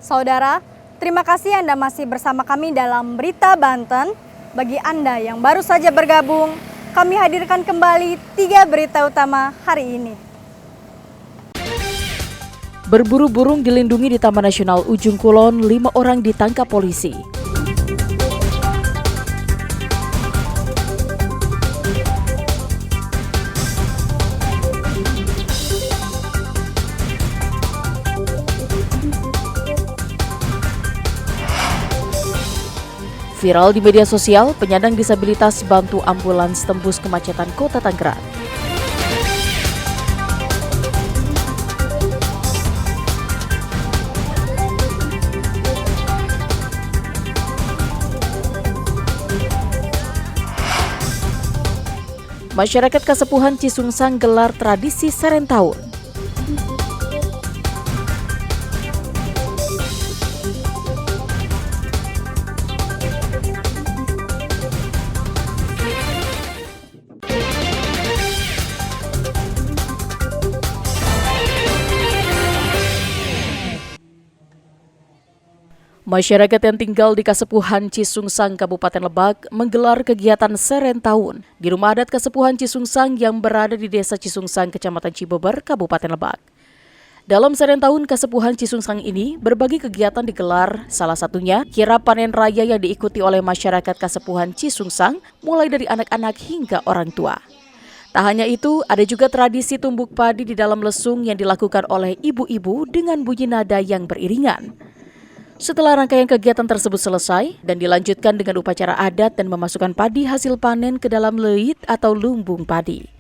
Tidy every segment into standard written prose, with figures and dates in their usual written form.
Saudara, terima kasih Anda masih bersama kami dalam Berita Banten. Bagi Anda yang baru saja bergabung, kami hadirkan kembali 3 berita utama hari ini. Berburu burung dilindungi di Taman Nasional Ujung Kulon, 5 orang ditangkap polisi. Viral di media sosial, penyandang disabilitas bantu ambulans tembus kemacetan Kota Tangerang. Masyarakat Kasepuhan Cisungsang gelar tradisi Serentahun. Masyarakat yang tinggal di Kasepuhan Cisungsang, Kabupaten Lebak menggelar kegiatan Serentahun di Rumah Adat Kasepuhan Cisungsang yang berada di Desa Cisungsang, Kecamatan Cibeber, Kabupaten Lebak. Dalam Serentahun Kasepuhan Cisungsang ini, berbagai kegiatan digelar, salah satunya kirap panen raya yang diikuti oleh masyarakat Kasepuhan Cisungsang, mulai dari anak-anak hingga orang tua. Tak hanya itu, ada juga tradisi tumbuk padi di dalam lesung yang dilakukan oleh ibu-ibu dengan bunyi nada yang beriringan. Setelah rangkaian kegiatan tersebut selesai dan dilanjutkan dengan upacara adat dan memasukkan padi hasil panen ke dalam leit atau lumbung padi.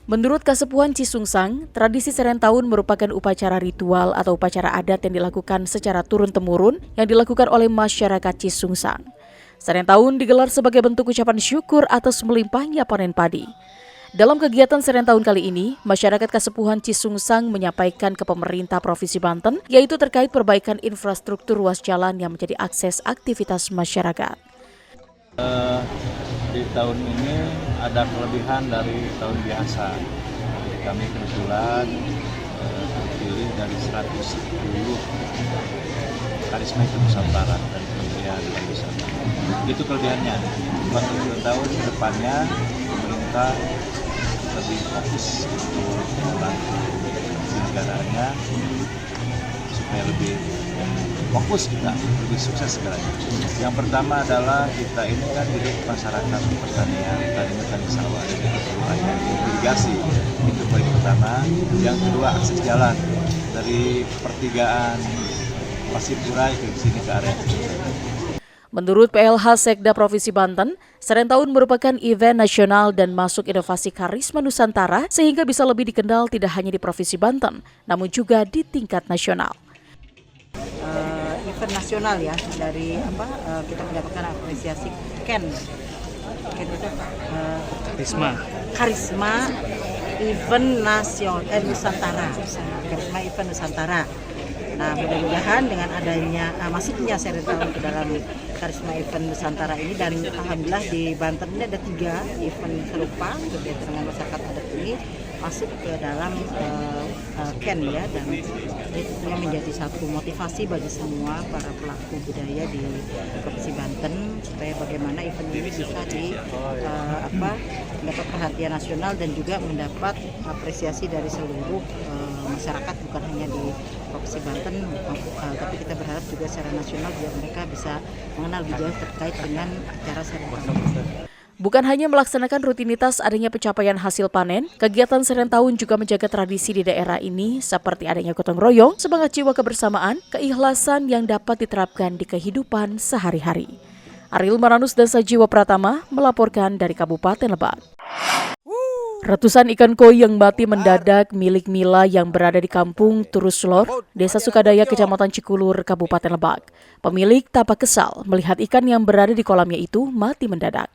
Menurut Kasepuhan Cisungsang, tradisi Serentahun merupakan upacara ritual atau upacara adat yang dilakukan secara turun-temurun yang dilakukan oleh masyarakat Cisungsang. Serentahun digelar sebagai bentuk ucapan syukur atas melimpahnya panen padi. Dalam kegiatan Serentahun kali ini, masyarakat Kasepuhan Cisungsang menyampaikan ke pemerintah Provinsi Banten, yaitu terkait perbaikan infrastruktur ruas jalan yang menjadi akses aktivitas masyarakat. Di tahun ini ada kelebihan dari tahun biasa. Kami kebetulan terpilih dari 110 karisma itu Nusantara dari Kementerian Pariwisata. Itu kelebihannya. Untuk tahun ke depannya pemerintah lebih fokus untuk membantu negaranya supaya lebih fokus kita, lebih sukses segalanya. Yang pertama adalah kita ini kan hidup masyarakat pertanian, petani sawah, hanya irigasi, itu poin pertama. Yang kedua akses jalan dari pertigaan Pasipura ke sini ke area. Menurut PLH Sekda Provinsi Banten, Serentahun merupakan event nasional dan masuk inovasi karisma Nusantara sehingga bisa lebih dikenal tidak hanya di Provinsi Banten, namun juga di tingkat nasional. Event nasional ya, dari kita mendapatkan apresiasi Ken itu karisma event nasional Nusantara, karisma event Nusantara. Nah, mudah-mudahan dengan adanya masuknya Serentahun ke dalam karisma event Nusantara ini, dan alhamdulillah di Banten ini ada 3 event serupa berkaitan dengan masyarakat adat ini masuk ke dalam Ken ya, dan itu menjadi satu motivasi bagi semua para pelaku budaya di Provinsi Banten supaya bagaimana event ini bisa mendapat perhatian nasional dan juga mendapat apresiasi dari seluruh masyarakat, bukan hanya di Provinsi Banten, tapi kita berharap juga secara nasional biar mereka bisa mengenal lebih jauh terkait dengan acara Serentahun. Bukan hanya melaksanakan rutinitas adanya pencapaian hasil panen, kegiatan Serentahun juga menjaga tradisi di daerah ini seperti adanya gotong royong, semangat jiwa kebersamaan, keikhlasan yang dapat diterapkan di kehidupan sehari-hari. Ariel Maranus dan Sajiwa Pratama melaporkan dari Kabupaten Lebak. Ratusan ikan koi yang mati mendadak milik Mila yang berada di kampung Turuslor, Desa Sukadaya, Kecamatan Cikulur, Kabupaten Lebak. Pemilik tampak kesal melihat ikan yang berada di kolamnya itu mati mendadak.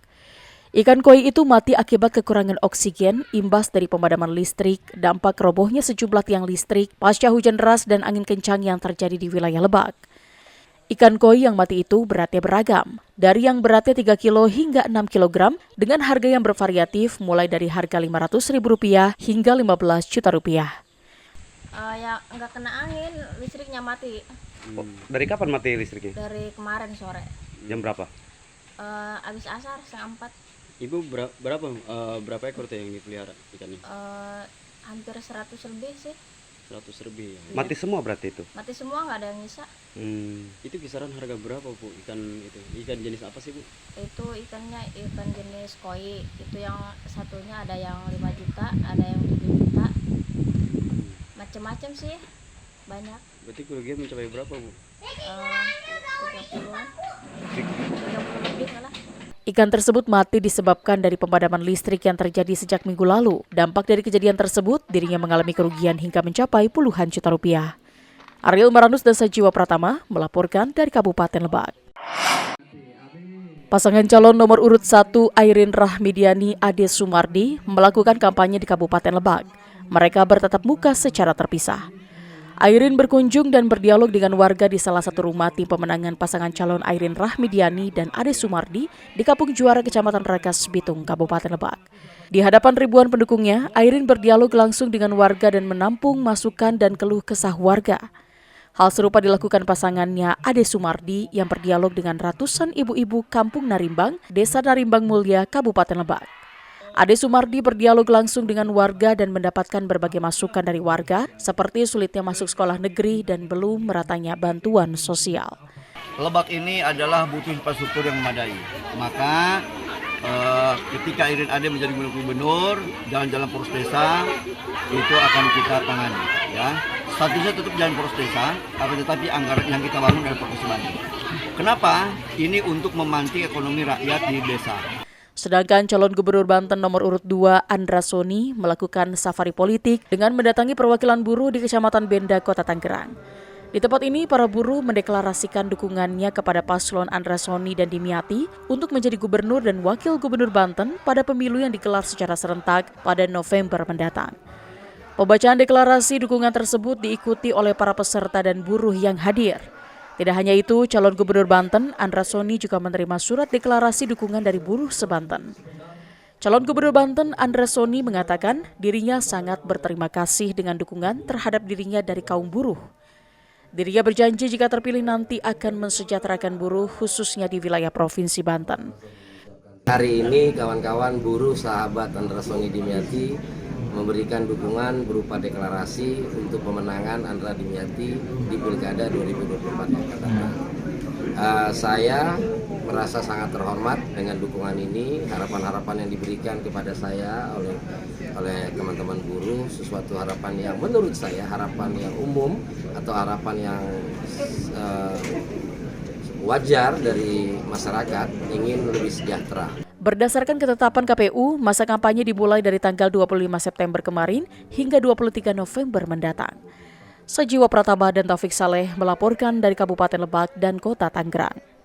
Ikan koi itu mati akibat kekurangan oksigen, imbas dari pemadaman listrik, dampak robohnya sejumlah tiang listrik, pasca hujan deras dan angin kencang yang terjadi di wilayah Lebak. Ikan koi yang mati itu beratnya beragam, dari yang beratnya 3 kilo hingga 6 kg dengan harga yang bervariatif mulai dari harga Rp500.000 hingga Rp15 juta. Ya nggak kena angin, listriknya mati. Oh, dari kapan mati listriknya? Dari kemarin sore. Jam berapa? Abis asar setengah 4. Ibu berapa ekor tuh yang dipelihara ikannya? Hampir 100 lebih sih. 100 lebih ya. Mati semua berarti itu? Mati semua, nggak ada yang nyisa. Itu kisaran harga berapa Bu ikan itu? Ikan jenis apa sih Bu? Itu ikannya ikan jenis koi. Itu yang satunya ada yang 5 juta, ada yang 7 juta. Macem-macem sih, banyak. Berarti kerugian mencapai berapa Bu? 30-an. 30 lebih malah. Ikan tersebut mati disebabkan dari pemadaman listrik yang terjadi sejak minggu lalu. Dampak dari kejadian tersebut, dirinya mengalami kerugian hingga mencapai puluhan juta rupiah. Ariel Maranus dan Sajiwa Pratama melaporkan dari Kabupaten Lebak. Pasangan calon nomor urut 1 Airin Rahmidiani Ade Sumardi melakukan kampanye di Kabupaten Lebak. Mereka bertatap muka secara terpisah. Airin berkunjung dan berdialog dengan warga di salah satu rumah tim pemenangan pasangan calon Airin Rahmidiani dan Ade Sumardi di Kampung Juara, Kecamatan Ragas, Bitung, Kabupaten Lebak. Di hadapan ribuan pendukungnya, Airin berdialog langsung dengan warga dan menampung masukan dan keluh kesah warga. Hal serupa dilakukan pasangannya Ade Sumardi yang berdialog dengan ratusan ibu-ibu Kampung Narimbang, Desa Narimbang Mulia, Kabupaten Lebak. Ade Sumardi berdialog langsung dengan warga dan mendapatkan berbagai masukan dari warga, seperti sulitnya masuk sekolah negeri dan belum meratanya bantuan sosial. Lebak ini adalah butuh infrastruktur yang memadai. Maka ketika Airin Ade menjadi gubernur, jalan-jalan poros desa itu akan kita tangani. Ya, statusnya tetap jalan poros desa, akan tetapi anggaran yang kita bangun adalah Provinsi Banten. Kenapa? Ini untuk memantik ekonomi rakyat di desa. Sedangkan calon gubernur Banten nomor urut 2 Andra Soni melakukan safari politik dengan mendatangi perwakilan buruh di Kecamatan Benda, Kota Tangerang. Di tempat ini, para buruh mendeklarasikan dukungannya kepada paslon Andra Soni dan Dimyati untuk menjadi gubernur dan wakil gubernur Banten pada pemilu yang digelar secara serentak pada November mendatang. Pembacaan deklarasi dukungan tersebut diikuti oleh para peserta dan buruh yang hadir. Tidak hanya itu, calon gubernur Banten, Andra Soni juga menerima surat deklarasi dukungan dari buruh se-Banten. Calon gubernur Banten, Andra Soni mengatakan dirinya sangat berterima kasih dengan dukungan terhadap dirinya dari kaum buruh. Dirinya berjanji jika terpilih nanti akan mensejahterakan buruh khususnya di wilayah Provinsi Banten. Hari ini kawan-kawan buruh sahabat Andra Soni Dimyati memberikan dukungan berupa deklarasi untuk pemenangan Andra Dimyati di Pilkada 2024 yang akan datang. Saya merasa sangat terhormat dengan dukungan ini, harapan-harapan yang diberikan kepada saya oleh teman-teman buruh, sesuatu harapan yang menurut saya harapan yang umum atau harapan yang wajar dari masyarakat ingin lebih sejahtera. Berdasarkan ketetapan KPU, masa kampanye dimulai dari tanggal 25 September kemarin hingga 23 November mendatang. Sajiwa Pratama dan Taufik Saleh melaporkan dari Kabupaten Lebak dan Kota Tangerang.